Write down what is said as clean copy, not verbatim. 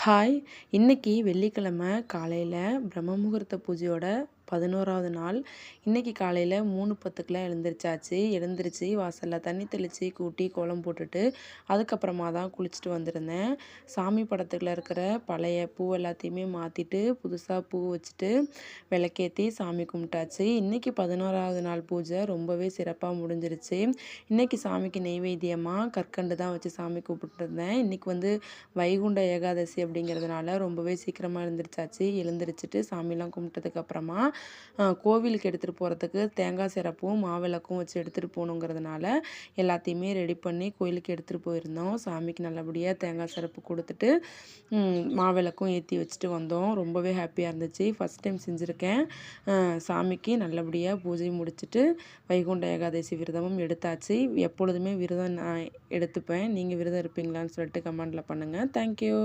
Hi! இன்னைக்கு வெள்ளிக்கிழமை காலையில பிரம்ம முகூர்த்த பூஜையோட 11வது நாள். இன்னைக்கு காலையில 3:10க்குலாம் எழுந்திரிச்சாச்சு. எழுந்திரிச்சு வாசல்ல தண்ணி தெளிச்சு, கூட்டி, கோலம் போட்டுட்டு, அதுக்கப்புறமா தான் குளிச்சுட்டு வந்திருந்தேன். சாமி படத்துல இருக்கிற பழைய பூ எல்லாத்தையுமே மாத்திட்டு, புதுசா பூ வச்சுட்டு, விளக்கேத்தி சாமி கும்பிட்டாச்சு. இன்னைக்கு 11வது நாள் பூஜை ரொம்பவே சிறப்பா முடிஞ்சிருச்சு. இன்னைக்கு சாமிக்கு நெய்வேத்தியமா கற்கண்டு தான் வச்சு சாமி கும்பிட்டுருந்தேன். இன்னைக்கு வைகுண்ட ஏகாதசி அப்படிங்கிறதுனால ரொம்பவே சீக்கிரமா எழுந்திரிச்சாச்சு. எழுந்திரிச்சுட்டு சாமிலாம் கும்பிட்டதுக்கப்புறமா கோவிலுக்கு எடுத்துகிட்டு போகிறதுக்கு தேங்காய் சிரப்பும் மாவிளக்கும் வச்சு எடுத்துகிட்டு போகணுங்கிறதுனால எல்லாத்தையுமே ரெடி பண்ணி கோயிலுக்கு எடுத்துகிட்டு போயிருந்தோம். சாமிக்கு நல்லபடியாக தேங்காய் சிரப்பு கொடுத்துட்டு மாவிளக்கும் ஏற்றி வச்சுட்டு வந்தோம். ரொம்பவே ஹாப்பியாக இருந்துச்சு. ஃபஸ்ட் டைம் செஞ்சுருக்கேன். சாமிக்கு நல்லபடியாக பூஜை முடிச்சுட்டு வைகுண்ட ஏகாதசி விரதமும் எடுத்தாச்சு. எப்பொழுதுமே விரதம் நான் எடுத்துப்பேன். நீங்கள் விரதம் இருப்பீங்களான்னு சொல்லிட்டு கமெண்டில் பண்ணுங்கள். தேங்க்யூ.